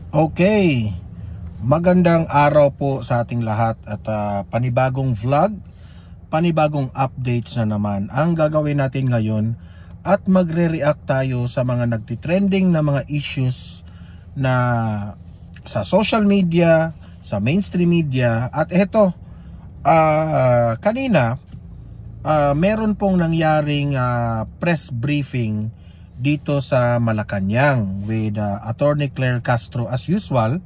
Okay, magandang araw po sa ating lahat at panibagong vlog, panibagong updates na naman ang gagawin natin ngayon at magre-react tayo sa mga nagtitrending na mga issues na sa social media, sa mainstream media. At eto, kanina meron pong nangyaring press briefing dito sa Malacanang with Attorney Claire Castro as usual,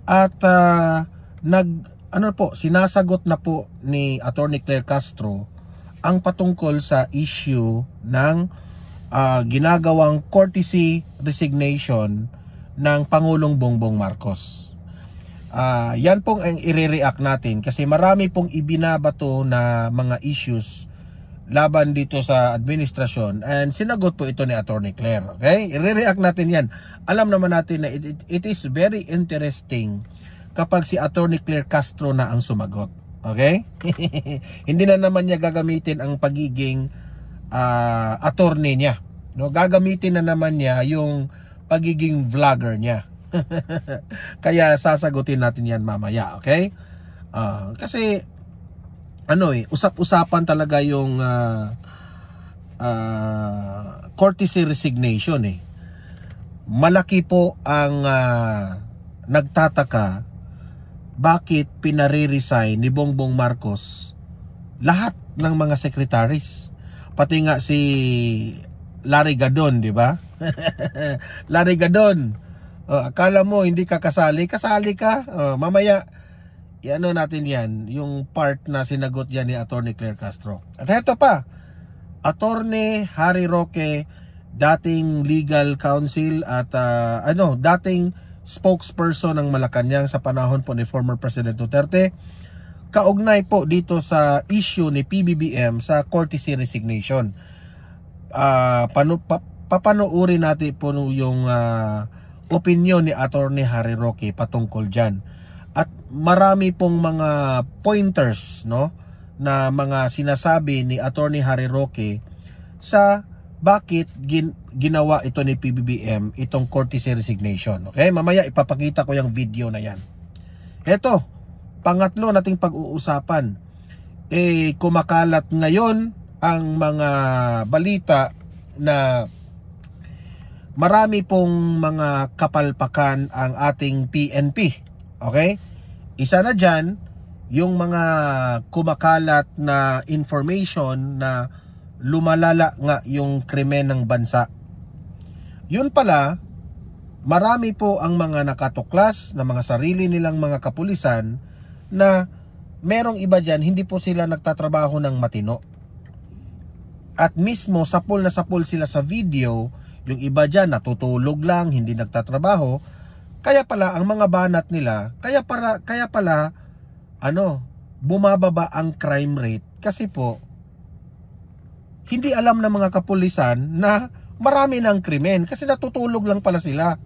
at sinasagot na po ni Attorney Claire Castro ang patungkol sa issue ng ginagawang courtesy resignation ng Pangulong Bongbong Marcos. Yan pong ang i-react natin kasi marami pong ibinabato na mga issues laban dito sa administrasyon, and sinagot po ito ni Attorney Claire. Okay, i-react natin yan. Alam naman natin na it is very interesting kapag si Attorney Claire Castro na ang sumagot. Okay. Hindi na naman niya gagamitin ang pagiging attorney niya, no? Gagamitin na naman niya yung pagiging vlogger niya. Kaya sasagutin natin yan mamaya. Okay, kasi usap-usapan talaga yung courtesy resignation eh. Malaki po ang nagtataka bakit pinare-resign ni Bongbong Marcos lahat ng mga secretaries. Pati nga si Larry Gadon, di ba? Larry Gadon, akala mo hindi ka kasali ka. Mamaya natin yan, yung part na sinagot yan ni Attorney Claire Castro. At ito pa, Attorney Harry Roque, dating legal counsel at dating spokesperson ng Malacanang sa panahon po ni former President Duterte, kaugnay po dito sa issue ni PBBM sa courtesy resignation. Papanoorin natin po yung opinion ni Attorney Harry Roque patungkol dyan. At marami pong mga pointers, no, na mga sinasabi ni Attorney Harry Roque sa bakit ginawa ito ni PBBM, itong courtesy resignation. Okay, mamaya ipapakita ko yung video na yan. Eto, pangatlo nating pag-uusapan. Kumakalat ngayon ang mga balita na marami pong mga kapalpakan ang ating PNP. Okay? Isa na dyan, yung mga kumakalat na information na lumalala nga yung krimen ng bansa. Yun pala, marami po ang mga nakatuklas na mga sarili nilang mga kapulisan na merong iba dyan, hindi po sila nagtatrabaho ng matino. At mismo, sapul na sapul sila sa video, yung iba dyan natutulog lang, hindi nagtatrabaho. Kaya pala ang mga banat nila, kaya pala bumababa ang crime rate kasi po hindi alam ng mga kapulisan na marami ng krimen kasi natutulog lang pala sila.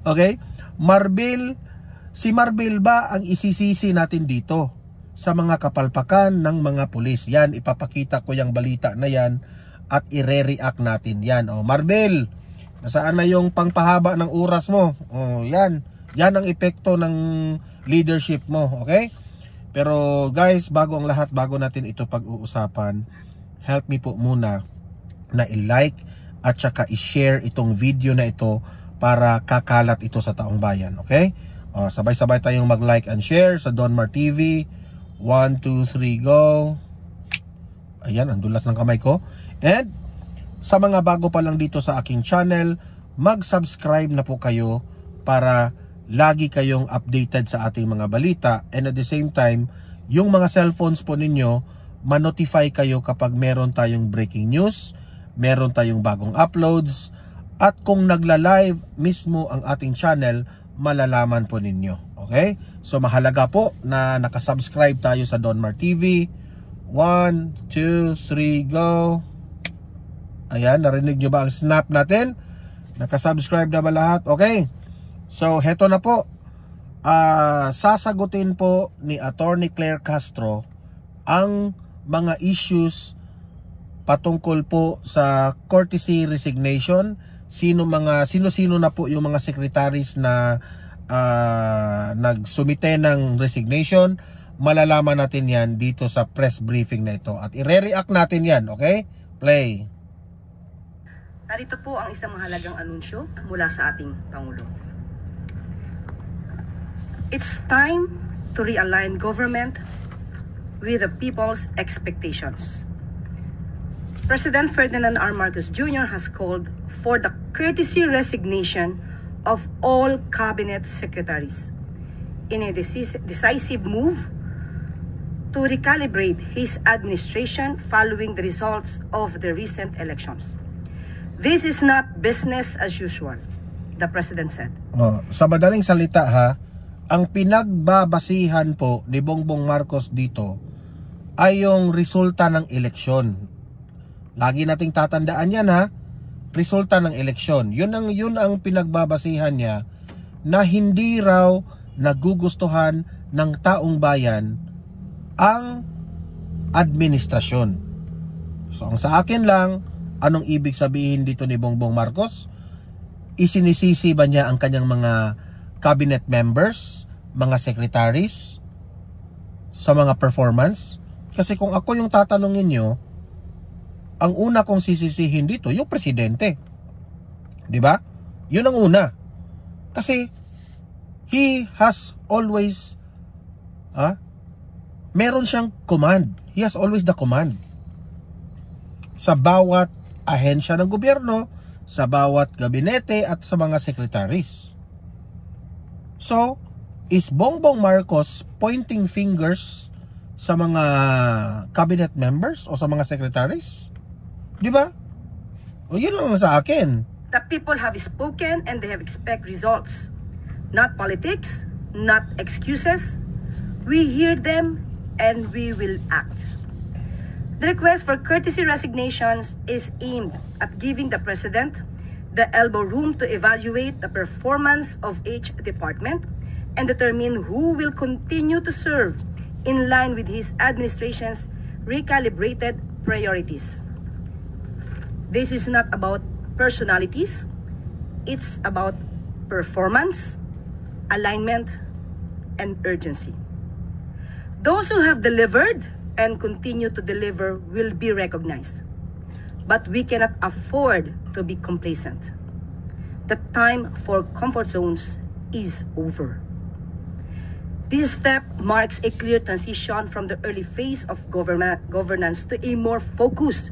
Okay? Si Marbil ba ang isisisi natin dito sa mga kapalpakan ng mga pulis? Yan, ipapakita ko yung balita na yan at i-react natin yan. Marbil, nasaan na yung pangpahaba ng oras mo? Yan ang epekto ng leadership mo, okay? Pero guys, bago ang lahat, bago natin ito pag-uusapan, help me po muna na i-like at saka i-share itong video na ito para kakalat ito sa taong bayan, okay? Sabay-sabay tayong mag-like and share sa Donmar TV. 1, 2, 3, go. Ayan, ang dulas ng kamay ko. And sa mga bago pa lang dito sa aking channel, mag-subscribe na po kayo para lagi kayong updated sa ating mga balita, and at the same time, yung mga cellphones po ninyo, ma-notify kayo kapag meron tayong breaking news, meron tayong bagong uploads, at kung nagla-live mismo ang ating channel, malalaman po ninyo. Okay? So mahalaga po na nakasubscribe tayo sa Donmar TV. 1, 2, 3, go. Ayan, narinig nyo ba ang snap natin? Nakasubscribe na ba lahat? Okay. So, heto na po. Sasagutin po ni Attorney Claire Castro ang mga issues patungkol po sa courtesy resignation sino-sino na po yung mga secretaries na nagsumite ng resignation. Malalaman natin yan dito sa press briefing na ito at i-react natin yan, okay? Play. Narito po ang isang mahalagang anunsyo mula sa ating Pangulo. It's time to realign government with the people's expectations. President Ferdinand R. Marcos Jr. has called for the courtesy resignation of all cabinet secretaries in a decisive move to recalibrate his administration following the results of the recent elections. This is not business as usual, the President said. Sa madaling salita ha, ang pinagbabasihan po ni Bongbong Marcos dito ay yung resulta ng eleksyon. Lagi nating tatandaan yan ha, resulta ng eleksyon. Yun ang pinagbabasihan niya na hindi raw nagugustuhan ng taong bayan ang administrasyon. So ang sa akin lang, anong ibig sabihin dito ni Bongbong Marcos? Isinisisi ba niya ang kanyang mga cabinet members, mga secretaries sa mga performance? Kasi kung ako yung tatanungin nyo, ang una kong sisisihin dito yung presidente. 'Di ba? 'Yun ang una. Kasi he has always meron siyang command. He has always the command. Sa bawat ahensya ng gobyerno, sa bawat gabinete at sa mga secretaries. So, is Bongbong Marcos pointing fingers sa mga cabinet members o sa mga secretaries? Di ba? O yun lang sa akin. The people have spoken and they have expect results. Not politics, not excuses. We hear them and we will act. The request for courtesy resignations is aimed at giving the President the elbow room to evaluate the performance of each department and determine who will continue to serve in line with his administration's recalibrated priorities. This is not about personalities, it's about performance, alignment, and urgency. Those who have delivered and continue to deliver will be recognized. But we cannot afford to be complacent. The time for comfort zones is over. This step marks a clear transition from the early phase of governance to a more focused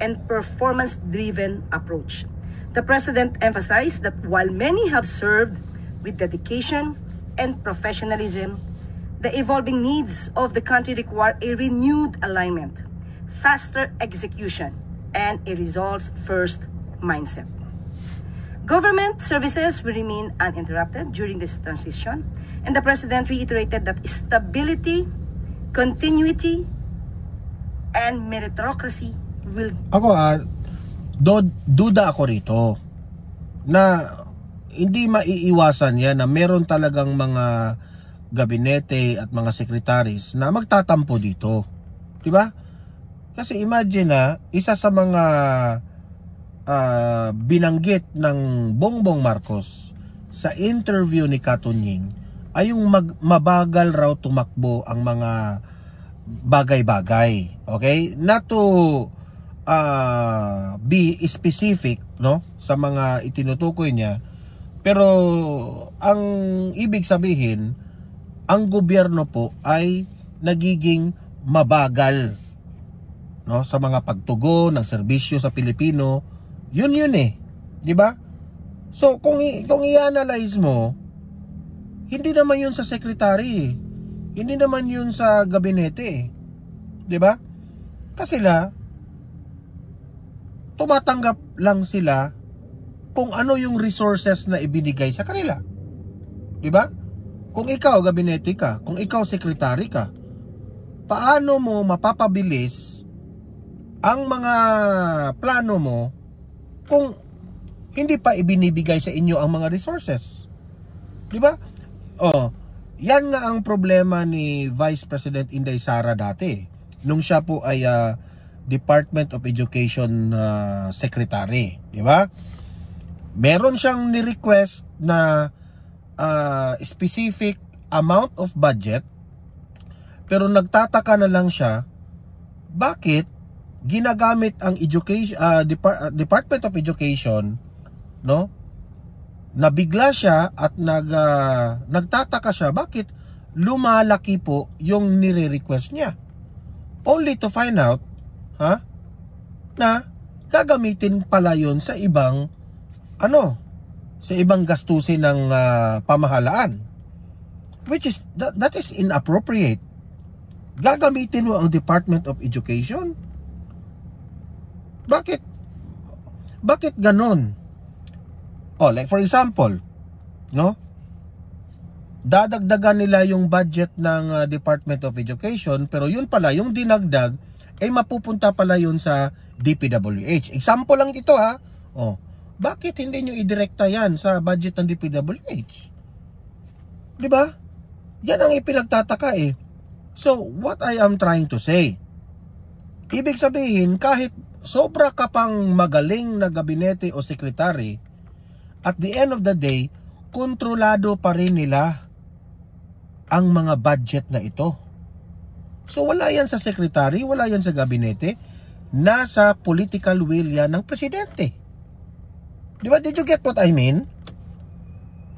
and performance-driven approach. The President emphasized that while many have served with dedication and professionalism, the evolving needs of the country require a renewed alignment, faster execution, and a results-first mindset. Government services will remain uninterrupted during this transition, and the President reiterated that stability, continuity, and meritocracy will... Duda ako rito na hindi maiiwasan yan na meron talagang mga gabinete at mga secretaries na magtatampo dito. 'Di ba? Kasi imagine na isa sa mga binanggit ng Bongbong Marcos sa interview ni Katunying ay yung mabagal raw tumakbo ang mga bagay-bagay. Okay? Not to be specific, no, sa mga itinutukoy niya, pero ang ibig sabihin, ang gobyerno po ay nagiging mabagal, no, sa mga pagtugon ng serbisyo sa Pilipino. Yun eh, 'di ba? So kung i-analyze mo, hindi naman yun sa secretary, hindi naman yun sa gabinete, 'di ba? Kasi tumatanggap lang sila kung ano yung resources na ibinigay sa kanila. 'Di ba? Kung ikaw gabinete ka, kung ikaw secretary ka, paano mo mapapabilis ang mga plano mo kung hindi pa ibinibigay sa inyo ang mga resources? 'Di ba? Yan nga ang problema ni Vice President Inday Sara dati nung siya po ay Department of Education Secretary, 'di ba? Meron siyang ni-request na specific amount of budget, pero nagtataka na lang siya bakit ginagamit ang education, Department of Education, no? Nabigla siya at nagtataka siya bakit lumalaki po yung nire-request niya. Only to find out, na gagamitin pala yun sa ibang, sa ibang gastusin ng pamahalaan. Which is, that is inappropriate. Gagamitin mo ang Department of Education? Bakit ganon? Like for example, no? Dadagdagan nila yung budget ng Department of Education, pero yun pala, yung dinagdag, ay mapupunta pala yun sa DPWH. Example lang ito bakit hindi nyo idirekta yan sa budget ng DPWH? Diba? Yan ang ipinagtataka eh. So, what I am trying to say, ibig sabihin, kahit sobra ka pang magaling na gabinete o sekretary, at the end of the day, kontrolado pa rin nila ang mga budget na ito. So wala yan sa secretary, wala yan sa gabinete, nasa political will yan ng presidente. Di ba? Did you get what I mean?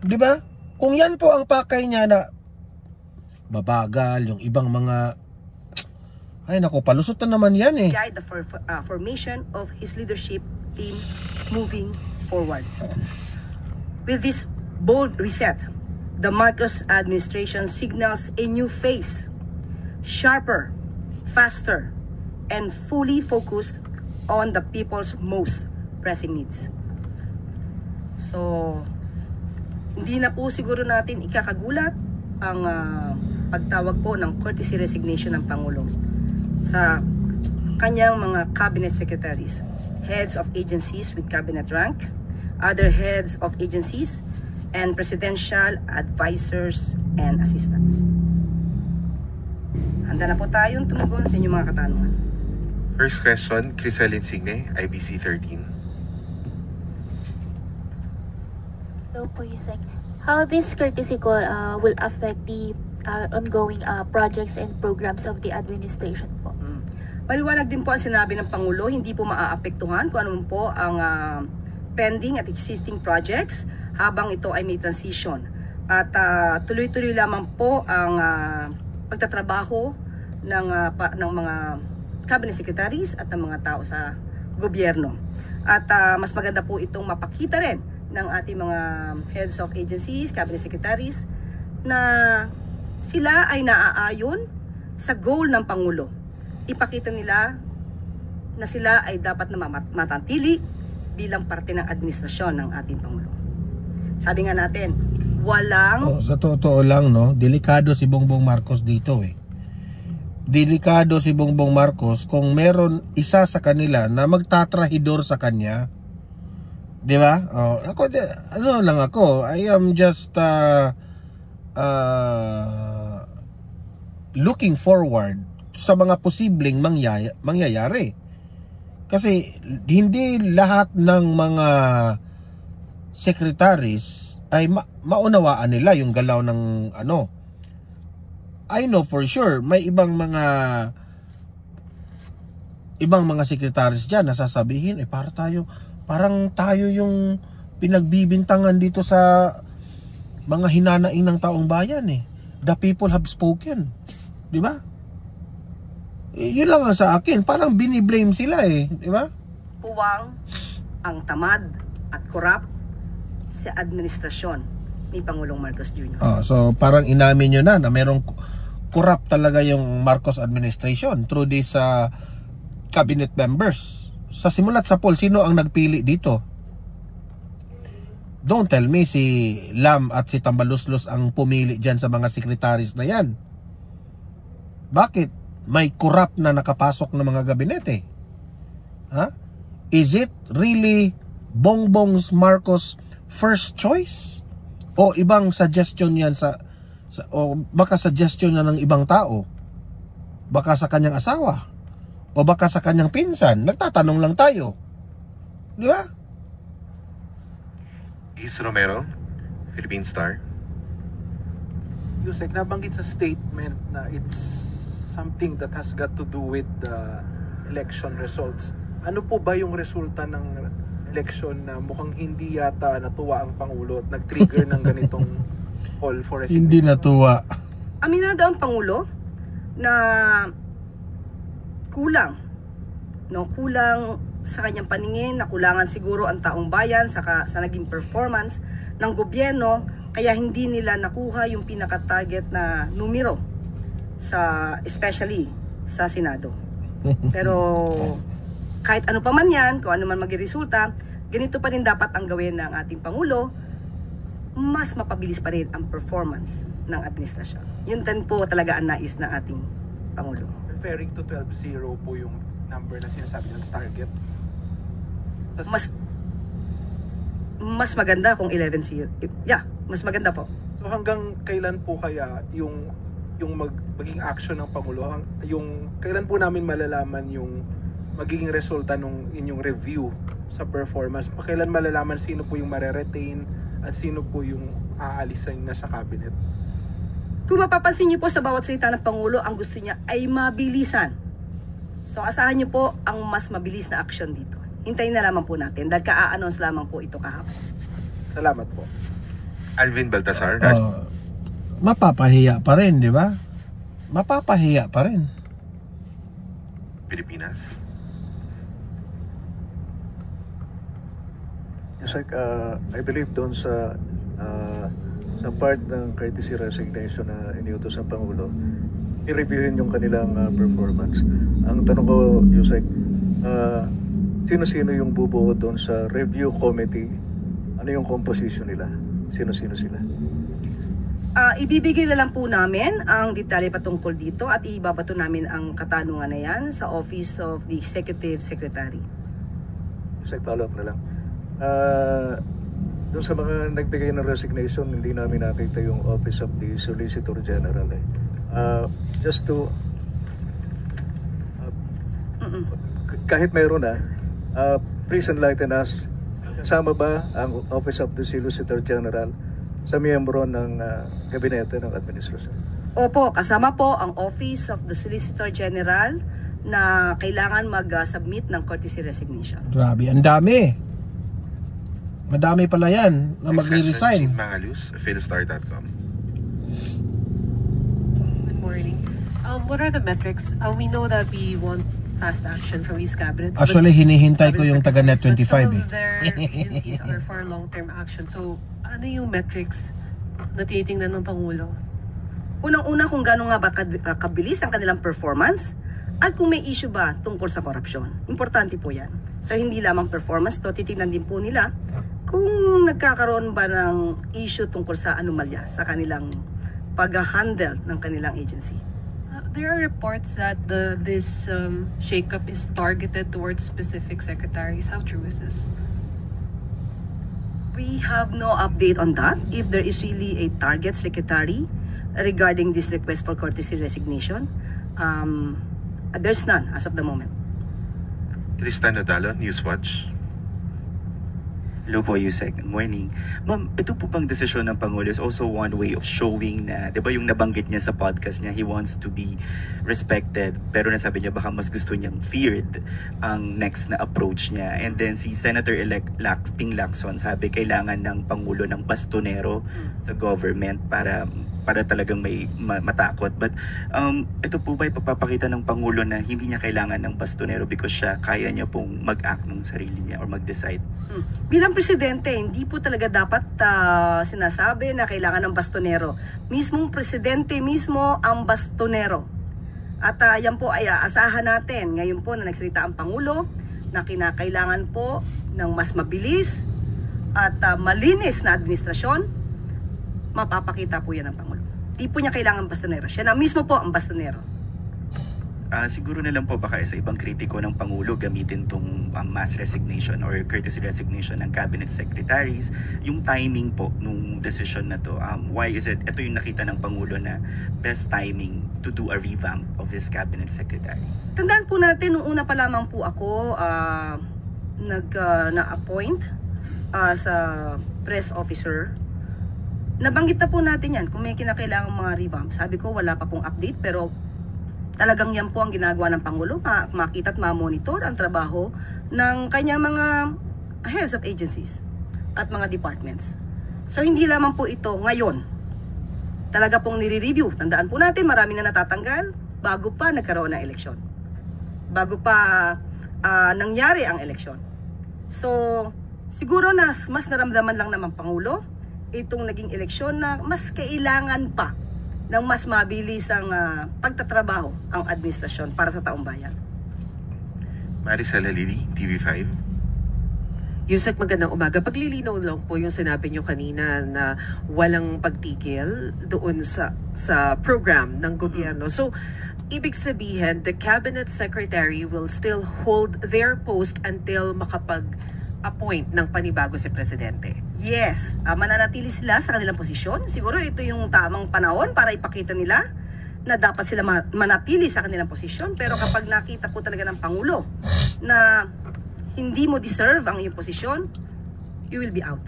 Di ba? Kung yan po ang pakay niya na mabagal, yung ibang mga, ay naku, palusot na naman yan eh. Guide the formation of his leadership team moving forward. With this bold reset, the Marcos administration signals a new phase, sharper, faster, and fully focused on the people's most pressing needs. So, hindi na po siguro natin ikakagulat ang pagtawag po ng courtesy resignation ng Pangulo sa kanyang mga cabinet secretaries, heads of agencies with cabinet rank, other heads of agencies, and presidential advisors and assistants. Handa na po tayong tumugon sa inyong mga katanungan. First question, Crisel Insigne, IBC 13. Hello po, Yusek. How this courtesy call will affect the ongoing projects and programs of the administration po? Maliwanag din po ang sinabi ng Pangulo, hindi po maaapektuhan kung ano po ang pending at existing projects habang ito ay may transition. At tuloy-tuloy lamang po ang pagtatrabaho ng mga cabinet secretaries at ng mga tao sa gobyerno. At mas maganda po itong mapakita rin ng ating mga heads of agencies, cabinet secretaries, na sila ay naaayon sa goal ng Pangulo. Ipakita nila na sila ay dapat na matantili bilang parte ng administrasyon ng ating Pangulo. Sabi nga natin, walang... sa totoo lang, no? Delikado si Bongbong Marcos dito eh. Delikado si Bongbong Marcos kung meron isa sa kanila na magtatrahidor sa kanya. Di ba? Ako, I am just looking forward sa mga posibleng mangyayari. Kasi hindi lahat ng mga secretaries ay maunawaan nila yung galaw ng I know for sure may ibang mga secretaries diyan na sasabihin parang tayo yung pinagbibintangan dito sa mga hinanaing ng taong bayan eh. The people have spoken. Di ba? Yun lang ang sa akin, parang biniblame sila eh, di ba? Puwang ang tamad at korap sa administrasyon ni Pangulong Marcos Jr. So parang inamin nyo na merong corrupt talaga yung Marcos administration through these cabinet members. Sa simulat sa poll, sino ang nagpili dito? Don't tell me si Lam at si Tambaluslos ang pumili dyan sa mga secretaries na yan. Bakit? May corrupt na nakapasok ng mga gabinete. Is it really Bongbong's Marcos first choice? O ibang suggestion yan o baka suggestion na ng ibang tao? Baka sa kanyang asawa? O baka sa kanyang pinsan? Nagtatanong lang tayo. Di ba? Regis Romero, Philippine Star. Yusek, nabanggit sa statement na it's something that has got to do with the election results. Ano po ba yung resulta ng election na mukhang hindi yata natuwa ang Pangulo at nag-trigger ng ganitong call for resignation? Hindi natuwa. Aminado ang Pangulo na kulang sa kanyang paningin, nakulangan siguro ang taong bayan sa naging performance ng gobyerno, kaya hindi nila nakuha yung pinaka-target na numero especially sa Senado. Pero kahit ano pa man yan, kung ano man maging resulta, ganito pa rin dapat ang gawin ng ating Pangulo, mas mapabilis pa rin ang performance ng administrasyon. Yun din po talaga ang nais ng ating Pangulo. Referring to 12-0 po yung number na sinasabi ng target. Mas maganda kung 11-0. Yeah, mas maganda po. So hanggang kailan po kaya yung magiging action ng Pangulo? Kailan po namin malalaman yung magiging resulta ng inyong review sa performance? Kailan malalaman sino po yung mare-retain at sino po yung aalisan na sa cabinet? Kung mapapansin niyo po sa bawat salita ng Pangulo, ang gusto niya ay mabilisan. So asahan niyo po ang mas mabilis na action dito. Hintayin na lamang po natin dahil ka-announce lamang po ito kahapon. Salamat po. Alvin Baltasar, Mapapahiya pa rin, di ba? Mapapahiya pa rin. Pilipinas. Yes, I believe doon sa part ng courtesy resignation na iniutos ng Pangulo, i-reviewin yung kanilang performance. Ang tanong ko, Yusek, sino-sino yung bubuo doon sa review committee? Ano yung composition nila? Sino-sino sila? Ibibigay na lang po namin ang detalye patungkol dito at ibabato namin ang katanungan na yan sa Office of the Executive Secretary. Yusek, follow up na lang. Doon sa mga nagbigay ng resignation, hindi namin nakita yung Office of the Solicitor General. Just to kahit mayroon na, please enlighten us, kasama ba ang Office of the Solicitor General sa miyembro ng gabinete ng administrasyon? Opo, kasama po ang Office of the Solicitor General na kailangan mag-submit ng courtesy resignation. Grabe, ang dami. Madami pala yan na magre-resign. Mangalus, philstar.com. Good morning. What are the metrics? We know that we want fast action from these cabinets. Actually, hinihintay ko yung taga Net 25 some of their agencies are for long-term action. So, ano yung metrics na tinitingnan ng Pangulo? Unang-una kung gano'n nga ba kabilis ang kanilang performance at kung may issue ba tungkol sa korupsyon. Importante po yan. So, hindi lamang performance to, titignan din po nila kung nagkakaroon ba ng issue tungkol sa anomalya sa kanilang pag-handle ng kanilang agency. There are reports that this shakeup is targeted towards specific secretaries. How true is this? We have no update on that. If there is really a target secretary regarding this request for courtesy resignation, there's none as of the moment. Tristan Nadalo, Newswatch. Hello po, Yusek. Good morning. Ma'am, ito po bang desisyon ng Pangulo is also one way of showing na, di ba yung nabanggit niya sa podcast niya, he wants to be respected, pero nasabi niya baka mas gusto niyang feared ang next na approach niya. And then si Senator-elect Ping Lacson sabi kailangan ng Pangulo ng bastonero sa government para talagang may matakot. But ito po ba ipapakita ng Pangulo na hindi niya kailangan ng bastonero because siya kaya niya pong mag-act ng sarili niya or mag-decide? Bilang presidente, hindi po talaga dapat sinasabi na kailangan ng bastonero. Mismong presidente mismo ang bastonero. At yan po ay aasahan natin. Ngayon po na nagsalita ang Pangulo na kinakailangan po ng mas mabilis at malinis na administrasyon, mapapakita po yan ng Pangulo. Di po niya kailangan bastonero. Siya na mismo po ang bastonero. Siguro na lang po baka sa ibang kritiko ng Pangulo gamitin tong mass resignation or courtesy resignation ng cabinet secretaries, yung timing po nung decision na to. Why is it, ito yung nakita ng Pangulo na best timing to do a revamp of his cabinet secretaries? Tandaan po natin, nung una pa lamang po ako na-appoint sa press officer, nabanggit na po natin yan kung may kinakailangan mga revamp. Sabi ko wala pa pong update, pero talagang yan po ang ginagawa ng Pangulo, makita at ma-monitor ang trabaho ng kanyang mga heads of agencies at mga departments. So hindi lamang po ito ngayon, talaga pong nire-review. Tandaan po natin, marami na natatanggal bago pa nagkaroon ng eleksyon, bago pa nangyari ang eleksyon. So siguro mas naramdaman lang naman Pangulo itong naging eleksyon na mas kailangan pa ng mas mabilis ang pagtatrabaho ang administrasyon para sa taong bayan. Maricela Lili, TV5. Yusek, magandang umaga. Paglilinaw lang po yung sinabi nyo kanina na walang pagtigil doon sa program ng gobyerno. So, ibig sabihin, the cabinet secretary will still hold their post until makapag-appoint ng panibago si Presidente. Yes, mananatili sila sa kanilang posisyon. Siguro ito yung tamang panahon para ipakita nila na dapat sila manatili sa kanilang posisyon. Pero kapag nakita po talaga ng Pangulo na hindi mo deserve ang iyong posisyon, you will be out.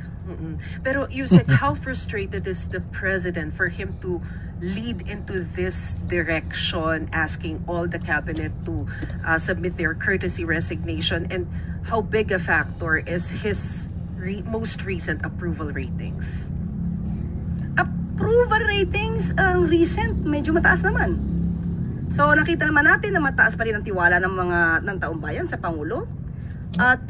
Pero Yusek, how frustrated is the President for him to lead into this direction, asking all the cabinet to submit their courtesy resignation? And how big a factor is his most recent approval ratings? Approval ratings, ang recent, medyo mataas naman. So nakita naman natin na mataas pa rin ang tiwala ng taong bayan sa Pangulo. At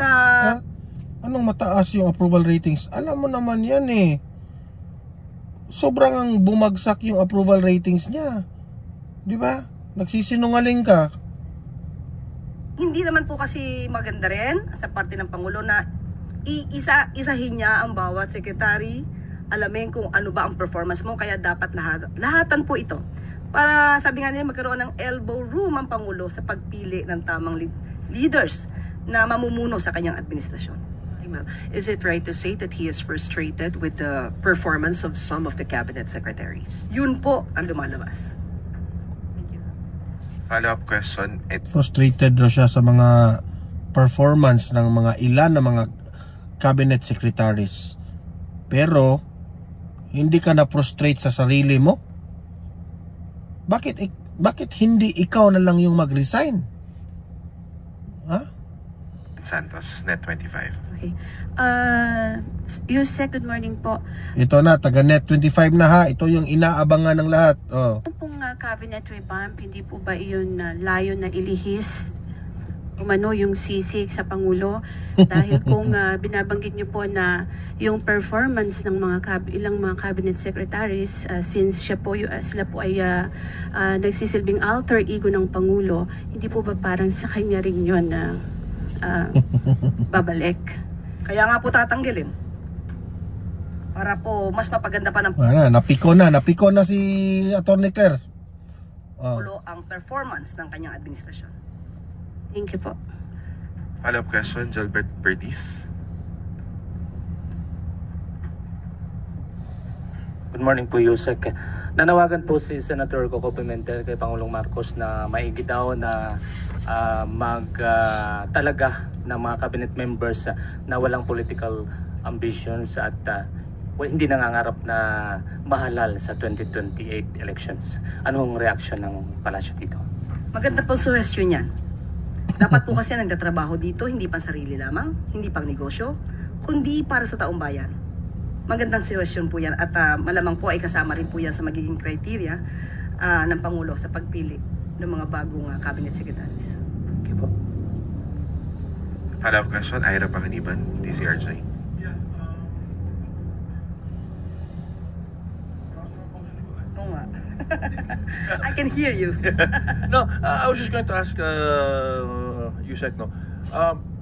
anong mataas yung approval ratings? Alam mo naman yan eh. Sobrang ang bumagsak yung approval ratings niya. Di ba? Nagsisinungaling ka. Hindi naman po kasi maganda rin sa parte ng Pangulo na isahin niya ang bawat secretary, alamin kung ano ba ang performance mo, kaya dapat lahatan po ito. Para sabi nga nila magkaroon ng elbow room ang Pangulo sa pagpili ng tamang leaders na mamumuno sa kanyang administrasyon. Is it right to say that he is frustrated with the performance of some of the cabinet secretaries? Yun po ang lumalabas. Thank you. Follow-up question. Frustrated daw siya sa mga performance ng mga ilan na mga cabinet secretaries. Pero hindi ka na frustrate sa sarili mo? Bakit hindi ikaw na lang yung mag-resign? Ha? Santos, Net25. Okay. Yusek, good morning po. Ito na, taga Net25 na ha. Ito yung inaabangan ng lahat. Oh. Ano pong cabinet revamp, hindi po ba iyon layo na ilihis umano yung sisig sa Pangulo? Dahil kung binabanggit niyo po na yung performance ng ilang mga cabinet secretaries, since sila po ay nagsisilbing alter ego ng Pangulo, hindi po ba parang sa kanya rin yun na babalik? Kaya nga po tatanggalin. Para po mas mapaganda pa ng napiko na si Atty. Claire. Pangulo ang performance ng kanyang administrasyon. Thank you po. Follow-up question, Gilbert Perdiz. Good morning po, Yusek. Nanawagan po si Senator Coco Pimentel kay Pangulong Marcos na maigi daw na talaga ng mga cabinet members na walang political ambitions at hindi nangangarap na mahalal sa 2028 elections. Anong reaction ng palasyo dito? Maganda pong suggestion yan. Dapat po kasi nagtatrabaho dito, hindi pang sarili lamang, hindi pang negosyo, kundi para sa taong bayan. Magandang suggestion po yan at malamang po ay kasama rin po yan sa magiging criteria ng Pangulo sa pagpili ng mga bagong cabinet secretaries. Okay po. Follow-up question, Ira Panganiban, DCRJ. Oo nga. I can hear you. No, I was just going to ask Yusek, no.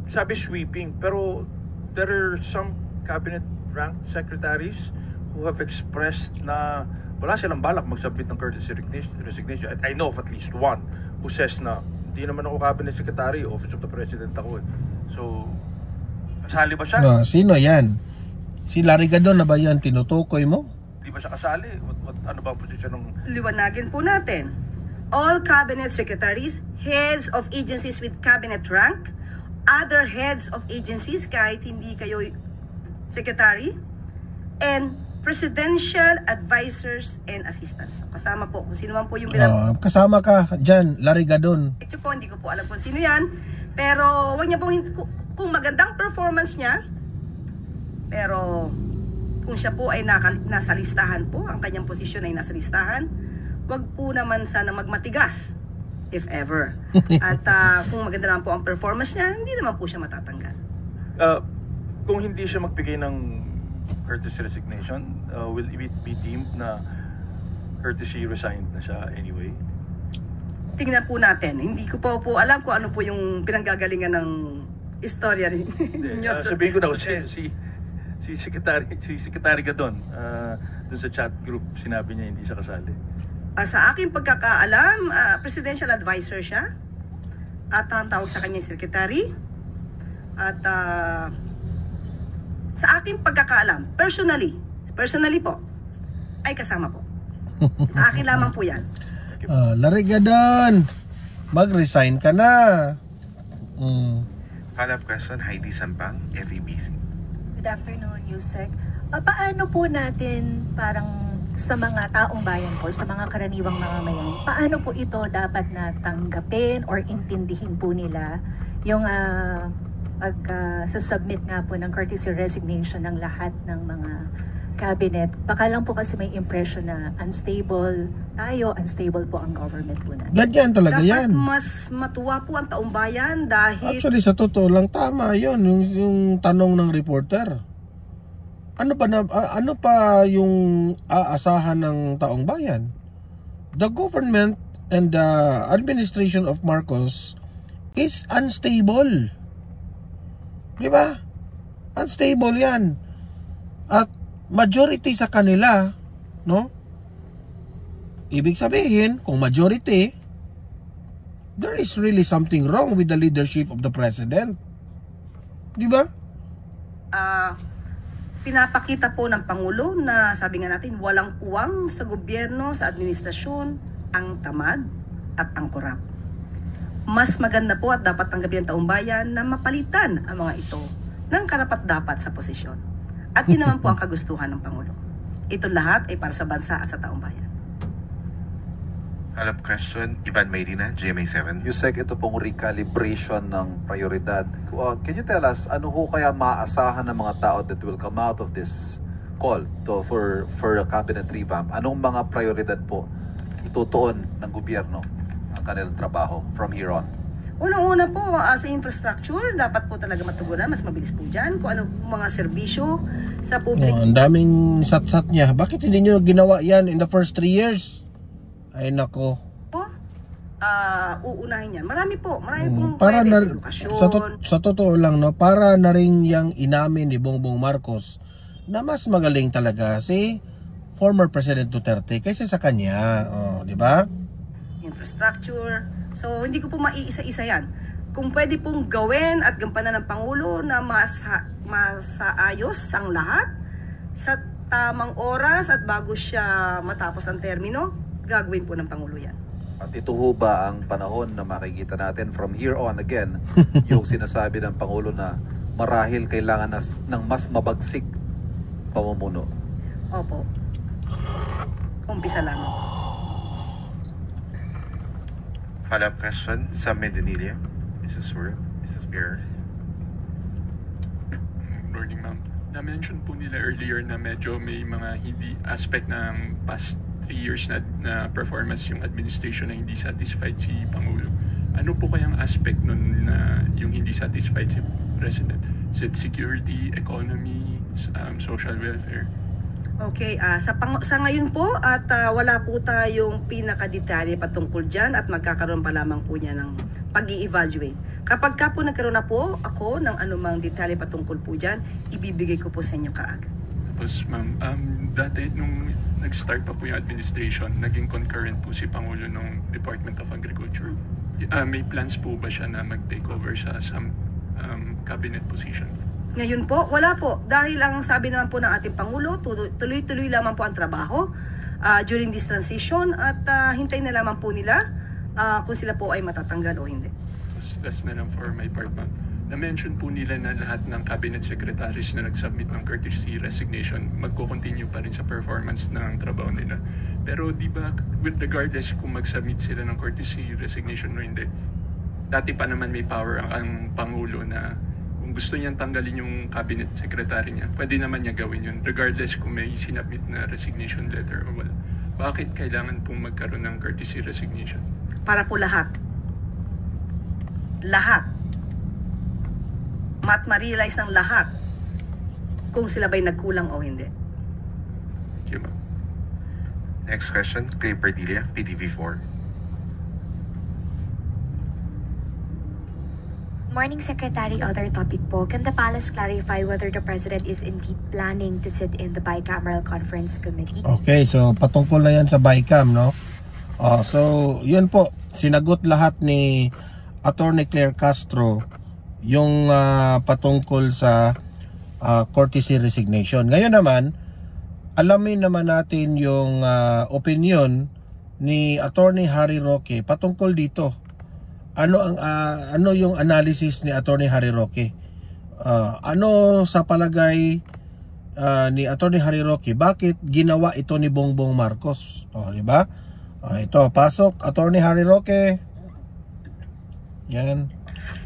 Sabi sweeping, pero there are some cabinet ranked secretaries who have expressed na wala silang balak mag-submit ng courtesy resignation. I know of at least one who says na hindi naman ako cabinet secretary, Office of the President ako eh. So, kasali ba siya? Sino yan? Si Larry Gadon na ba yan? Tinutukoy mo? Hindi ba siya kasali? Ano ba ang posisyon ng... Liwanagin po natin. All cabinet secretaries, heads of agencies with cabinet rank, other heads of agencies kahit hindi kayo secretary, and presidential advisors and assistants. So, kasama po kung sino man po yung kasama ka dyan, Larigadon. Ito po, hindi ko po alam kung sino yan. Pero wag niya pong, kung magandang performance niya, pero kung siya po ay nasa listahan po, ang kanyang posisyon ay nasa listahan, wag po naman sana magmatigas, if ever. At kung maganda naman po ang performance niya, hindi naman po siya matatanggal. Kung hindi siya magbigay ng courtesy resignation, will it be deemed na courtesy resigned na siya anyway? Tingnan po natin. Hindi ko po alam kung ano po yung pinanggagalingan ng istorya rin. Sabihin ko na si Secretary Gadon, dun sa chat group, sinabi niya hindi siya kasali. Sa aking pagkakaalam, presidential advisor siya. At ang tawag sa kanya secretary. At sa aking pagkakaalam, personally po, ay kasama po. Sa akin lamang po yan. Larigadon, mag-resign ka na. Follow-up question, Heidi Sampang, FEBC. Good afternoon, Yusek. Paano po natin parang sa mga taong bayan po, sa mga karaniwang mamamayan, paano po ito dapat na tanggapin or intindihin po nila yung pag-submit nga po ng courtesy resignation ng lahat ng mga cabinet? Baka lang po kasi may impression na unstable tayo, unstable po ang government po natin. Ganyan talaga yan. Dapat mas matuwa po ang taong bayan dahil... Actually, sa totoo lang, tama yun, yung tanong ng reporter. Ano pa yung aasahan ng taong bayan? The government and the administration of Marcos is unstable. Di ba? Unstable yan. At majority sa kanila, no? Ibig sabihin, kung majority, there is really something wrong with the leadership of the president. Di ba? Pinapakita po ng Pangulo na sabi nga natin, walang puwang sa gobyerno, sa administrasyon, ang tamad at ang korap. Mas maganda po at dapat tanggapin ng taong bayan na mapalitan ang mga ito ng karapat-dapat sa posisyon. At yun naman po ang kagustuhan ng Pangulo. Ito lahat ay para sa bansa at sa taong bayan. Follow-up question, Ivan Mayrina, GMA7. Yusek, ito pong recalibration ng prioridad. Can you tell us, ano ho kaya maaasahan ng mga tao that will come out of this call for a cabinet revamp? Anong mga prioridad po itutuon ng gobyerno ang kanilang trabaho from here on? Unang-una po, sa infrastructure, dapat po talaga matugunan, mas mabilis po dyan. Kung ano mga serbisyo sa publiko. Ang daming sat-sat niya. Bakit hindi nyo ginawa yan in the first 3 years? Ay nako. Uunahin yan. Marami pong para pwede na, sa edukasyon. sa totoo lang, no, para na rin yung inamin ni Bongbong Marcos na mas magaling talaga si former President Duterte kaysa sa kanya. Di ba? Infrastructure. So, hindi ko po maiisa-isa yan. Kung pwede pong gawin at gampanan ng Pangulo na masaayos ang lahat sa tamang oras at bago siya matapos ang termino, gagawin po ng Pangulo yan. At ito ho ba ang panahon na makikita natin from here on again yung sinasabi ng Pangulo na marahil kailangan ng mas mabagsik pamumuno? Opo. Umpisa lang. Follow-up question, Sam Mendanilla, Mrs. World, Mrs. Beer. Good morning, ma'am. Na-mention po nila earlier na medyo may mga hindi aspect ng past 3 years na performance yung administration na hindi satisfied si Pangulo. Ano po kayang aspect nun na yung hindi satisfied si President? Is it security, economy, social welfare? Okay, sa ngayon po at wala po tayong pinakadetalye patungkol dyan at magkakaroon pa lamang po niya ng pag-i-evaluate. Kapag ka po nagkaroon na po ako ng anumang detalye patungkol po dyan, ibibigay ko po sa inyo kaagad. Tapos ma'am, dati nung nag-start pa po yung administration, naging concurrent po si Pangulo ng Department of Agriculture. May plans po ba siya na mag-take over sa some cabinet position? Ngayon po, wala po. Dahil ang sabi naman po ng ating Pangulo, tuloy-tuloy lamang po ang trabaho during this transition at hintayin na lamang po nila kung sila po ay matatanggal o hindi. That's na lang for my part, ma'am. Na-mention po nila na lahat ng cabinet secretaries na nag-submit ng courtesy resignation magko-continue pa rin sa performance ng trabaho nila. Pero di ba, regardless kung mag-submit sila ng courtesy resignation o hindi, dati pa naman may power ang Pangulo na kung gusto niyang tanggalin yung cabinet secretary niya, pwede naman niya gawin yun regardless kung may sinabit na resignation letter o wala. Bakit kailangan pong magkaroon ng courtesy resignation? Para po lahat. Lahat. Ma-realize ng lahat kung sila ba'y nagkulang o hindi. Thank you, ma'am. Next question, kay Padilla, PDV4. Morning, Secretary. Other topic po. Can the Palace clarify whether the President is indeed planning to sit in the Bicameral Conference Committee? Okay, so patungkol na yan sa BICAM, no? So, yun po. Sinagot lahat ni Attorney Claire Castro yung patungkol sa courtesy resignation. Ngayon naman, alamin naman natin yung opinion ni Attorney Harry Roque patungkol dito. Ano yung analysis ni Attorney Harry Roque? Ano sa palagay ni Attorney Harry Roque, bakit ginawa ito ni Bongbong Marcos? Di ba? Ito, pasok Attorney Harry Roque. Yan.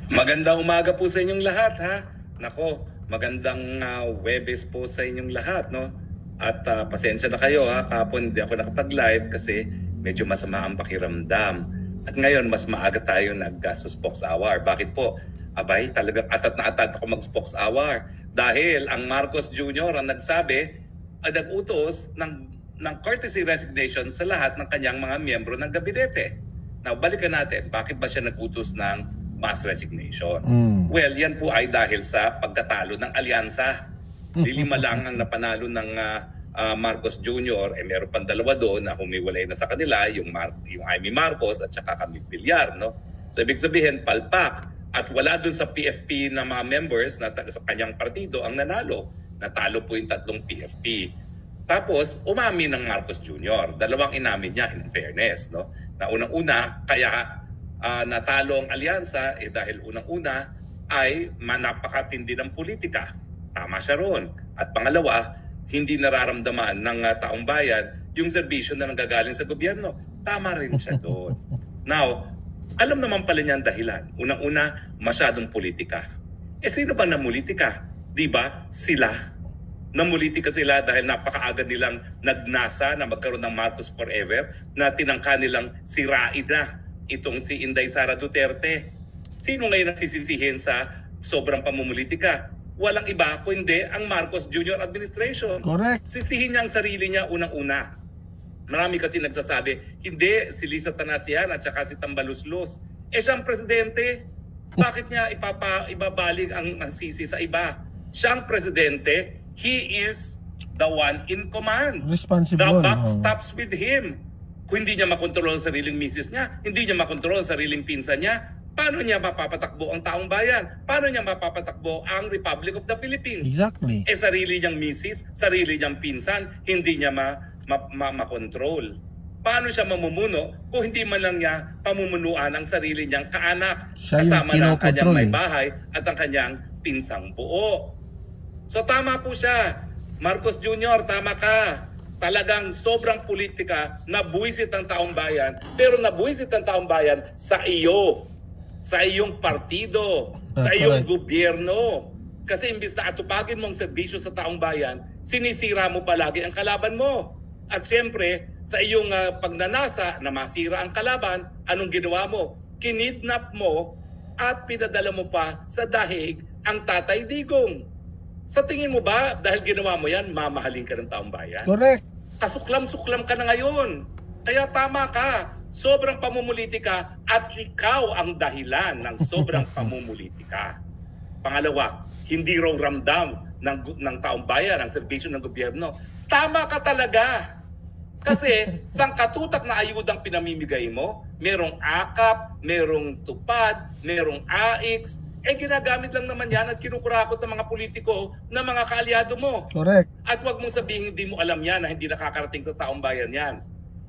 Magandang umaga po sa inyong lahat, ha? Nako, magandang Webes po sa inyong lahat, no? At pasensya na kayo, ha? Kahapon hindi ako nakapag-live kasi medyo masama ang pakiramdam. At ngayon, mas maaga tayo nag-spokes hour. Bakit po? Abay, talagang atat na atat ako mag-spokes hour. Dahil ang Marcos Jr. ang nagsabi, nag-utos ng courtesy resignation sa lahat ng kanyang mga miyembro ng gabinete. Now, balikan natin, bakit ba siya nag-utos ng mass resignation? Well, yan po ay dahil sa pagkatalo ng alyansa. Lima lang ang napanalo ng Marcos Jr. Meron pang dalawa doon na humiwalay na sa kanila, yung Amy Marcos at saka Camille Villar, no? So ibig sabihin, palpak. At wala doon sa PFP na mga members na sa kanyang partido ang nanalo. Natalo po yung 3 PFP. Tapos, umamin ng Marcos Jr. Dalawang inamin niya, in fairness, no? Na unang-una, kaya natalo ang alyansa dahil unang-una ay napakatindi ng politika. Tama siya ron. At pangalawa, hindi nararamdaman ng taong bayan yung serbisyo na nanggagaling sa gobyerno. Tama rin siya doon. Now, alam naman pala niya ang dahilan. Unang-una, masyadong politika. Sino ba namulitika? Di ba? Sila. Namulitika sila dahil napakaaga nilang nagnasa na magkaroon ng Marcos Forever na tinangka nilang sirain na itong si Inday Sara Duterte. Sino ngayon ang sisisihin sa sobrang pamumulitika? Walang iba kundi ang Marcos Jr. administration. Correct. Sisihin niya ang sarili niya unang-una. Marami kasi nagsasabi, hindi, si Lisa Tanasian at saka si Tambaluslos. Siyang presidente. Bakit niya ibabalik ang sisi sa iba? Siyang presidente, he is the one in command. Responsible. The buck stops with him. Kung hindi niya makontrol ang sariling misis niya, hindi niya makontrol ang sariling pinsan niya, paano niya mapapatakbo ang taong bayan? Paano niya mapapatakbo ang Republic of the Philippines? Exactly. Sarili niyang misis, sarili niyang pinsan, hindi niya makontrol. Paano siya mamumuno kung hindi man lang niya pamumunuan ang sarili niyang kaanak, kasama ng kanyang may bahay at ang kanyang pinsang buo? So tama po siya. Marcos Jr., tama ka. Talagang sobrang politika, nabuwisit ang taong bayan, pero nabuwisit ang taong bayan sa iyo, sa iyong partido, sa iyong gobyerno. Kasi imbis na atupagin mong serbisyo sa taong bayan, sinisira mo palagi ang kalaban mo. At siyempre, sa iyong pagnanasa na masira ang kalaban, anong ginawa mo? Kinidnap mo at pinadala mo pa sa dahig ang Tatay Digong. Sa tingin mo ba, dahil ginawa mo yan, mamahalin ka ng taong bayan? Correct. Kasuklam-suklam ka na ngayon. Kaya tama ka. Sobrang pamumulitika at ikaw ang dahilan ng sobrang pamumulitika. Pangalawa, hindi raw ramdam ng taong bayan ang serbisyo ng gobyerno. Tama ka talaga. Kasi sangkatutak na ayudang pinamimigay mo, merong AKAP, merong TUPAD, merong AIX, ginagamit lang naman yan at kinukurakot ng mga politiko na mga kaalyado mo. Correct. At wag mong sabihin hindi mo alam yan na hindi nakakarating sa taong bayan yan.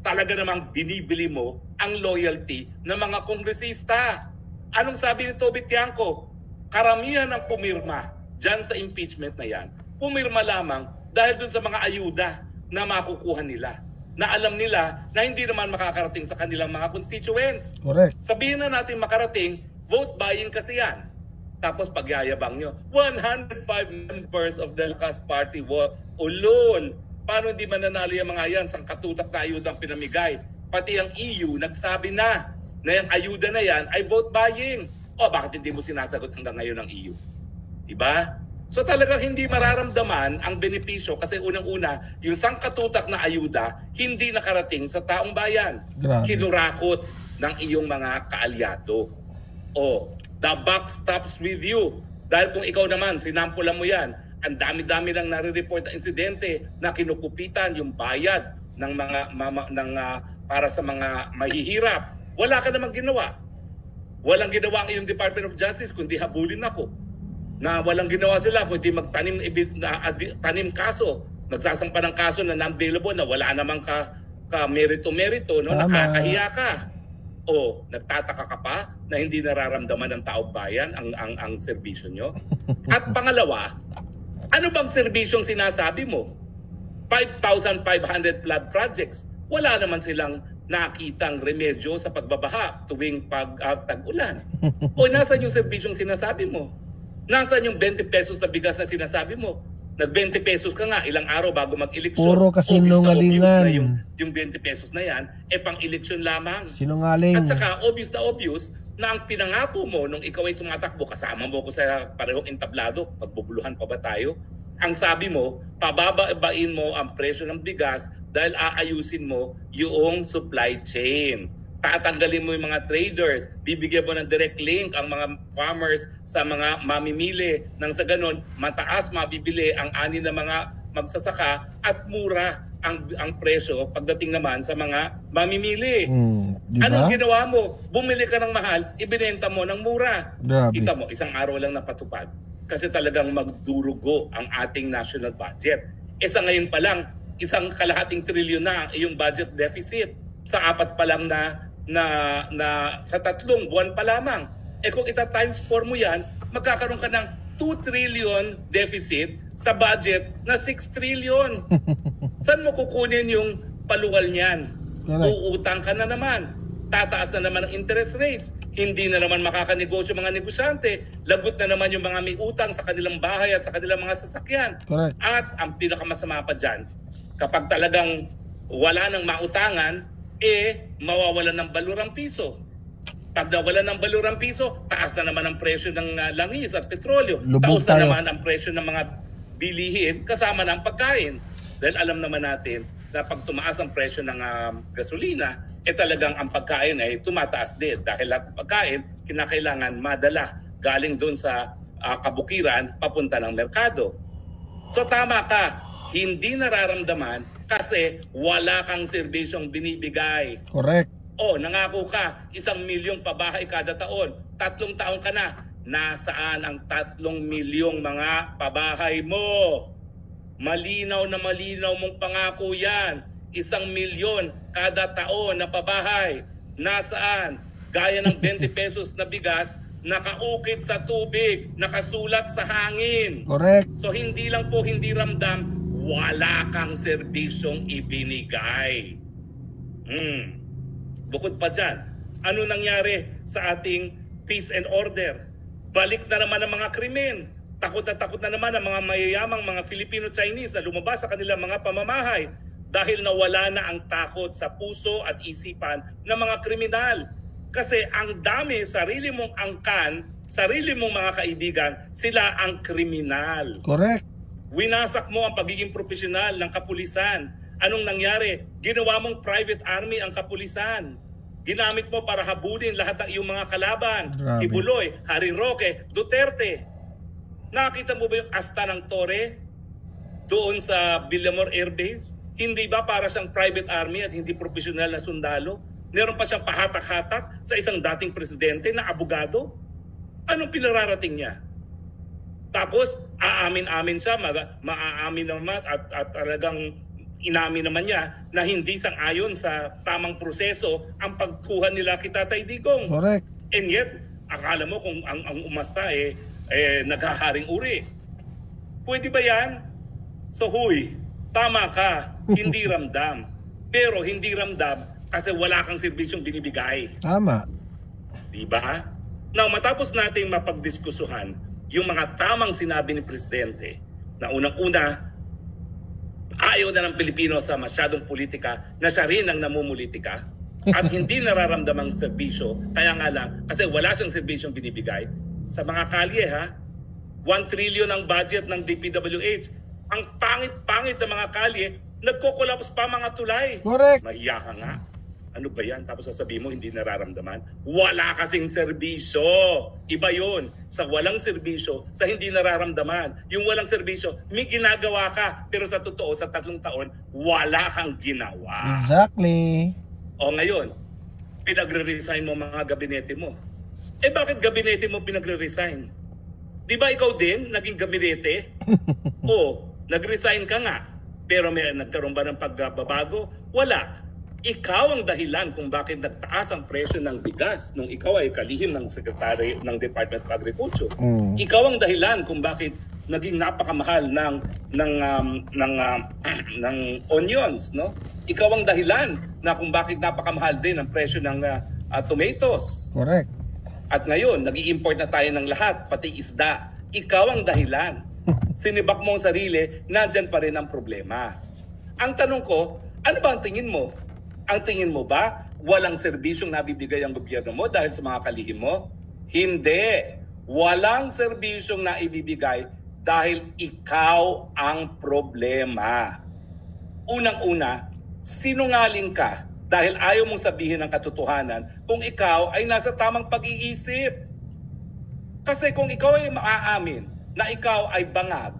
Talaga namang binibili mo ang loyalty ng mga kongresista. Anong sabi ni Toby Tiangco? karamihan ng pumirma dyan sa impeachment na yan, pumirma lamang dahil dun sa mga ayuda na makukuha nila, na alam nila na hindi naman makakarating sa kanilang mga constituents. Correct. Sabihin na natin makarating, vote buying kasi yan. Tapos pagyayabang nyo, 105 members of the Lakas Party, ulol. Paano hindi mananalo yung mga yan sa katutak na ayudang pinamigay? Pati ang EU nagsabi na yung ayuda na yan ay vote buying. O bakit hindi mo sinasagot hanggang ngayon ng EU? Diba? So talagang hindi mararamdaman ang benepisyo kasi unang-una, yung sangkatutak na ayuda hindi nakarating sa taong bayan. Grabe. Kinurakot ng iyong mga kaalyado. O, the buck stops with you. Dahil kung ikaw naman, sinampulan mo yan, ang dami-dami nang nare-report na insidente na kinukupitan yung bayad ng para sa mga mahihirap. Wala ka namang ginawa. Walang ginawa ang iyong Department of Justice kundi habulin ako. Na walang ginawa sila kundi tanim kaso. Nagsasampa ng kaso na non-bailable na wala namang merito-merito, no? Nakakahiya ka. O nagtataka ka pa na hindi nararamdaman ng taong bayan ang serbisyo nyo? At pangalawa, ano bang serbisyong sinasabi mo? 5,500 flood projects. Wala naman silang nakitang remedyo sa pagbabaha tuwing tag-ulan. O nasaan yung serbisyong sinasabi mo? Nasaan yung 20 pesos na bigas na sinasabi mo? Nag-20 pesos ka nga ilang araw bago mag-eleksyon. Puro kasinungalingan. Yung 20 pesos na yan, pang-eleksyon lamang. Sinungaling. At saka obvious na ang pinangako mo nung ikaw ay tumatakbo, kasama mo ko sa parehong entablado, magbubuluhan pa ba tayo? Ang sabi mo, pababain mo ang presyo ng bigas dahil aayusin mo yung supply chain. Tatanggalin mo yung mga traders, bibigyan mo ng direct link ang mga farmers sa mga mamimili. Nang sa ganon, mataas mabibili ang ani ng mga magsasaka at mura ang presyo pagdating naman sa mga mamimili. Diba? Anong ginawa mo? Bumili ka ng mahal, ibinenta mo ng mura. Grabe. Kita mo, isang araw lang napatupad. Kasi talagang magdurugo ang ating national budget. Sa ngayon pa lang, 1.5 trilyon na yung budget deficit. Sa 4 pa lang sa 3 buwan pa lamang. Kung ita-times 4 mo yan, magkakaroon ka ng 2 trillion deficit sa budget na 6 trillion. Saan mo kukunin yung paluwal niyan? Uutang ka na naman. Tataas na naman ang interest rates. Hindi na naman makakanegosyo mga negosyante. Lagot na naman yung mga may utang sa kanilang bahay at sa kanilang mga sasakyan. Correct. At ang pinakamasama pa dyan, kapag talagang wala nang mautangan, mawawalan ng balurang piso. Pag nawalan ng balurang piso, taas na naman ang presyo ng langis at petrolyo. Taas na naman ang presyo ng mga bilihin kasama ng pagkain. Dahil alam naman natin na pag tumaas ang presyo ng gasolina, talagang ang pagkain ay tumataas din. Dahil ang pagkain, kinakailangan madala galing doon sa kabukiran papunta ng merkado. So tama ka, hindi nararamdaman kasi wala kang serbisyong binibigay. Correct. Nangako ka, 1 milyong pabahay kada taon. 3 taon ka na. Nasaan ang 3 milyong mga pabahay mo? Malinaw na malinaw mong pangako yan. 1 milyon kada taon na pabahay. Nasaan? Gaya ng 20 pesos na bigas, nakaukit sa tubig, nakasulat sa hangin. Correct. So hindi lang po hindi ramdam, wala kang serbisyong ibinigay. Bukod pa dyan, ano nangyari sa ating peace and order? Balik na naman ang mga krimen. Takot na naman ang mga mayayamang mga Filipino-Chinese na lumabas sa kanilang mga pamamahay dahil nawala na ang takot sa puso at isipan ng mga kriminal. Kasi ang dami, sarili mong angkan, sarili mong mga kaibigan, sila ang kriminal. Correct. Winasak mo ang pagiging profesional ng kapulisan. Anong nangyari? Ginawa mong private army ang kapulisan. Ginamit mo para habulin lahat ng iyong mga kalaban. Grabe. Kibuloy, Harry Roque, Duterte. Nakita mo ba yung asta ng Torre doon sa Villamor Air Base? Hindi ba para siyang private army at hindi profesional na sundalo? Meron pa siyang pahatak-hatak sa isang dating presidente na abogado? Anong pinararating niya? Tapos, aamin-amin siya, maaamin naman at talagang inamin naman niya na hindi sang-ayon sa tamang proseso ang pagkuha nila kay Tatay Digong. Correct. And yet, akala mo kung ang umasta naghaharing uri. Pwede ba yan? So huy, tama ka, hindi ramdam. Pero hindi ramdam kasi wala kang serbisyong binibigay. Tama. Diba? Now, matapos natin mapagdiskusuhan yung mga tamang sinabi ni Presidente na unang-una, ayaw na ng Pilipino sa masyadong politika na siya rin ang namumulitika at hindi nararamdamang serbisyo. Kaya nga lang, kasi wala siyang serbisyong binibigay sa mga kalye, ha? 1 trillion ang budget ng DPWH. Ang pangit-pangit ng mga kalye, nagko-collapse pa mga tulay. Correct. Mahiya ka nga. Ano ba yan? Tapos sasabihin mo, hindi nararamdaman. Wala kasing serbisyo. Iba yun. Sa walang serbisyo, sa hindi nararamdaman. Yung walang serbisyo, may ginagawa ka. Pero sa totoo, sa 3 taon, wala kang ginawa. Exactly. O ngayon, pinagre-resign mo mga gabinete mo. Eh bakit gabinete mo pinagre-resign? Di ba ikaw din, naging gabinete? O, nag-resign ka nga. Pero may nagkaroon ba ng pagbabago? Wala. Ikaw ang dahilan kung bakit nagtaas ang presyo ng bigas nung ikaw ay kalihim ng Secretary ng Department of Agriculture. Ikaw ang dahilan kung bakit naging napakamahal ng onions, no? Ikaw ang dahilan na kung bakit napakamahal din ang presyo ng tomatoes. Correct. At ngayon, nag-i-import na tayo ng lahat, pati isda. Ikaw ang dahilan. Sinibak mo ang sarili, nandyan pa rin ang problema. Ang tanong ko, ano ba ang tingin mo? Ang tingin mo ba, walang serbisyong nabibigay ang gobyerno mo dahil sa mga kalihim mo? Hindi. Walang serbisyong naibibigay dahil ikaw ang problema. Unang-una, sinungaling ka dahil ayaw mong sabihin ang katotohanan kung ikaw ay nasa tamang pag-iisip. Kasi kung ikaw ay maaamin na ikaw ay bangag,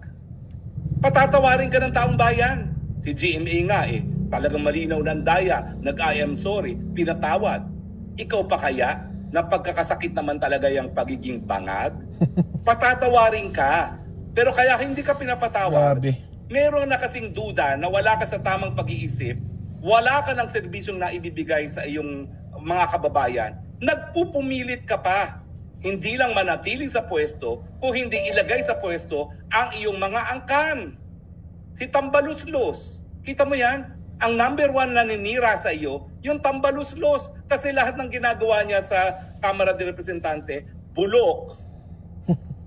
patatawarin ka ng taong bayan. Si GMA nga talagang malinaw ng daya, nag-I am sorry, pinatawad. Ikaw pa kaya, na pagkakasakit naman talaga yung pagiging bangag? Patatawarin ka. Pero kaya hindi ka pinapatawad. Meron na kasing duda na wala ka sa tamang pag-iisip, wala ka ng serbisyong naibibigay sa iyong mga kababayan, nagpupumilit ka pa. Hindi lang manatili sa pwesto, kung hindi ilagay sa pwesto ang iyong mga angkan. Si Tambaluslos, kita mo yan? Ang number 1 na naninira sa iyo, yung Tambaluslos. Kasi lahat ng ginagawa niya sa Kamara de Representante, bulok.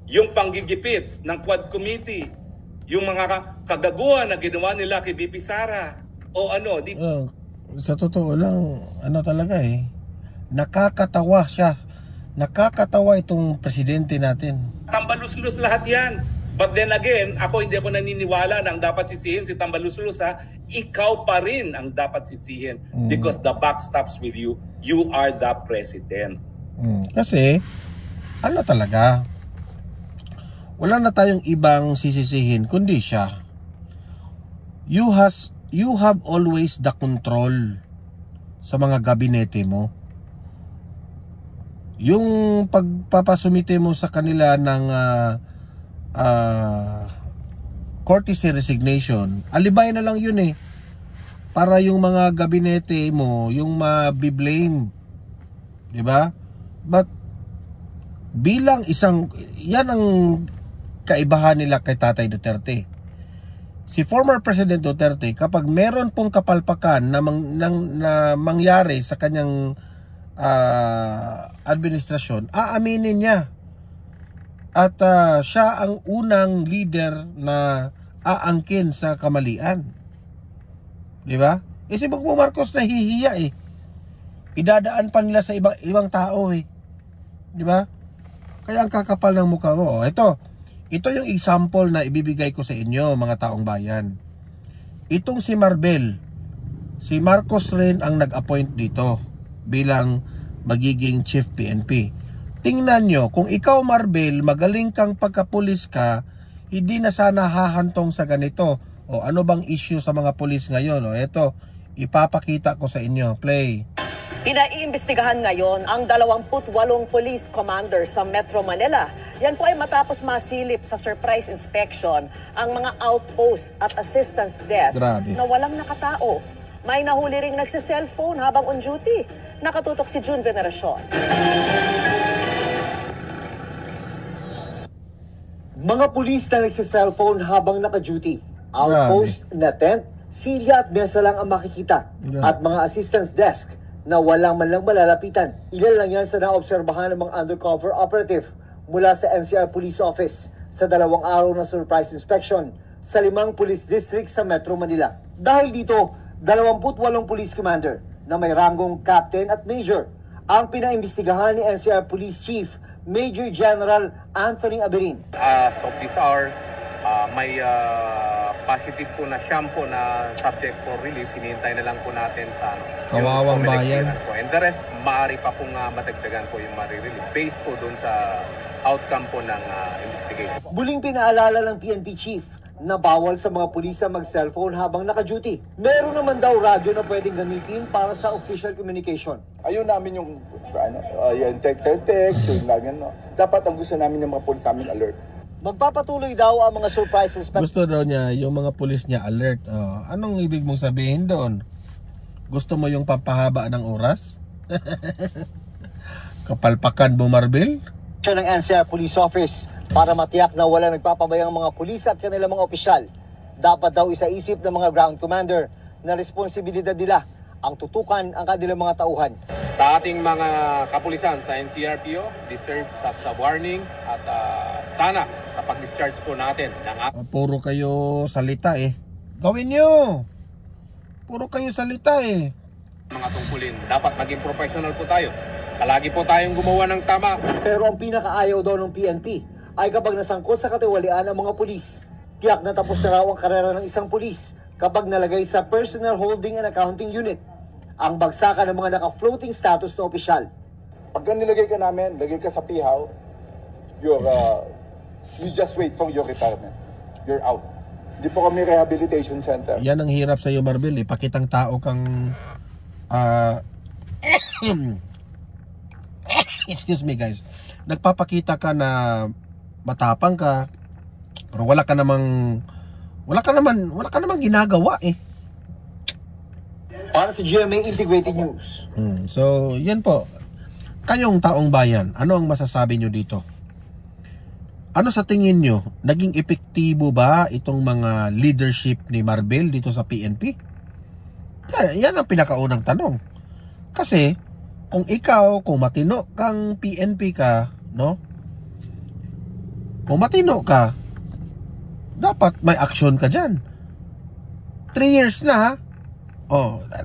Yung panggigipit ng Quad Committee, yung mga kagaguhan na ginawa nila kay VP Sara, o ano, di... sa totoo lang, talaga nakakatawa siya. Nakakatawa itong presidente natin. Tambaluslos lahat yan. But then again, hindi ako naniniwala na ang dapat sisihin si Tambaluslos, ha. Ikaw pa rin ang dapat sisihin because the buck stops with you. You are the president. Kasi, talaga, wala na tayong ibang sisisihin kundi siya. You have always the control sa mga gabinete mo. Yung pagpapasumite mo sa kanila ng courtesy resignation, alibay na lang yun para yung mga gabinete mo yung mabiblame, di ba? But bilang yan ang kaibahan nila kay Tatay Duterte. Si former President Duterte, kapag meron pong kapalpakan na mangyari sa kanyang administrasyon, aaminin niya. At siya ang unang leader na aangkin sa kamalian. Di ba? Si Bongbong Marcos nahihiya Idadaan pa nila sa ibang tao Di ba? Kaya ang kakapal ng mukha mo. Ito yung example na ibibigay ko sa inyo, mga taong bayan. Itong si Marbel, si Marcos rin ang nag-appoint dito bilang magiging chief PNP. Tingnan nyo, kung ikaw Marbel, magaling kang pagkapulis ka, hindi na sana hahantong sa ganito. O ano bang issue sa mga pulis ngayon? O eto, ipapakita ko sa inyo. Play. Pinaiimbestigahan ngayon ang 28 police commander sa Metro Manila. Yan po ay matapos masilip sa surprise inspection ang mga outpost at assistance desk na walang nakatao. May nahuli ring nagsiselfone habang on duty. Nakatutok si June Veneracion. Mga pulis na nagsa-cellphone habang naka-duty. Outpost na tent, silya at mesa lang ang makikita. At mga assistance desk na walang man lang malalapitan. Ilan lang yan sa naobserbahan ng mga undercover operative mula sa NCR Police Office sa 2 araw na surprise inspection sa 5 police districts sa Metro Manila. Dahil dito, 28 police commander na may ranggong captain at major ang pinaimbestigahan ni NCR Police Chief Major General Anthony Aberin. As of this hour, may positive po na shampoo na subject for relief. Hinihintay na lang po natin sa Kawawang bayan. And the rest, maaari pa pong madagdagan po yung marirelief based po dun sa outcome po ng investigation. Muling pinaalala ng PNP Chief na bawal sa mga pulis na mag-cellphone habang naka-duty. Meron naman daw radyo na pwedeng gamitin para sa official communication. Ayun namin yung text, yung lang yan. Dapat ang gusto namin yung mga pulis namin alert. Magpapatuloy daw ang mga surprise inspection. Gusto daw niya yung mga pulis niya alert. Anong ibig mong sabihin doon? Gusto mo yung pampahaba ng oras? Kapalpakan mo, Marbil? Ng NCR Police Office para matiyak na wala nagpapabayang mga pulis at kanilang mga opisyal. Dapat daw isaisip ng mga ground commander na responsibilidad nila ang tutukan ang kanilang mga tauhan. Sa ating mga kapulisan sa NCRPO, deserves as a warning at sana sa pag-discharge po natin. Puro kayo salita eh. Gawin nyo! Puro kayo salita eh. Mga tungkulin, dapat maging professional po tayo. Palagi po tayong gumawa ng tama. Pero ang pinakaayaw daw ng PNP ay kapag nasangkot sa katiwalian ng mga pulis. Tiyak na tapos na raw ang karera ng isang pulis kapag nalagay sa Personal Holding and Accounting Unit ang bagsakan ng mga naka-floating status na opisyal. Pag nilagay ka namin, lagay ka sa pihaw, you just wait for your retirement. You're out. Hindi po kami rehabilitation center. Yan ang hirap sa iyo, Marbil. Ipakitang tao kang excuse me guys. Nagpapakita ka na matapang ka, pero wala ka namang ginagawa eh. Para sa GMA Integrated News. So, yan po. Kayong taong bayan, ano ang masasabi nyo dito? Ano sa tingin nyo? Naging epektibo ba itong mga leadership ni Marbil dito sa PNP? Yan ang pinakaunang tanong. Kasi, kung matino kang PNP ka, no? Kung matino ka, dapat may action ka dyan. 3 years na ha.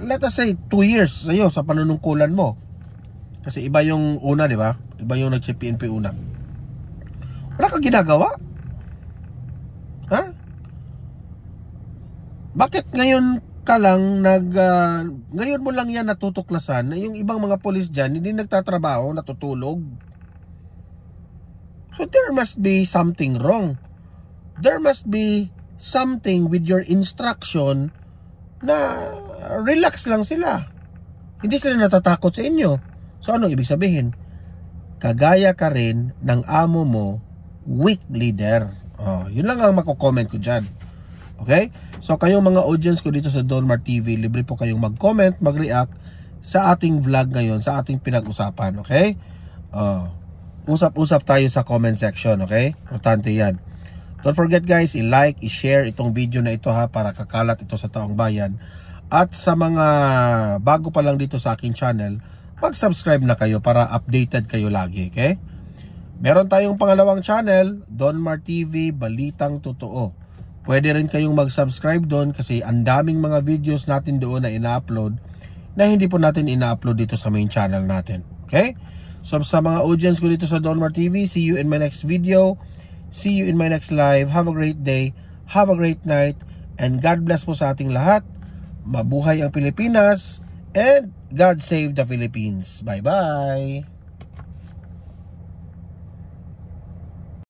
Let us say 2 years sa'yo sa panunungkulan mo. Kasi iba yung una, di ba? Iba yung nag-PNP una. Wala kang ginagawa? Ha? Bakit ngayon ka lang ngayon mo lang yan natutuklasan na yung ibang mga polis dyan hindi nagtatrabaho, natutulog? So there must be something wrong. There must be something with your instruction na relax lang sila. Hindi sila natatakot sa inyo. So ano ibig sabihin? Kagaya ka rin ng amo mo, weak leader. Yun lang ang mako-comment ko dyan. Okay? So kayong mga audience ko dito sa Donmar TV, libre po kayong mag-comment, mag-react sa ating vlog ngayon, sa ating pinag-usapan. Okay? Usap-usap tayo sa comment section. Okay? Importante yan. Don't forget guys, i-like, i-share itong video na ito ha, para kakalat ito sa taong bayan. At sa mga bago pa lang dito sa aking channel, mag-subscribe na kayo para updated kayo lagi, okay? Meron tayong pangalawang channel, Donmar TV, Balitang Totoo. Pwede rin kayong mag-subscribe doon kasi ang daming mga videos natin doon na ina-upload na hindi po natin ina-upload dito sa main channel natin, okay? So sa mga audience ko dito sa Donmar TV, see you in my next video. See you in my next live. Have a great day. Have a great night. And God bless po sa ating lahat. Mabuhay ang Pilipinas. And God save the Philippines. Bye-bye.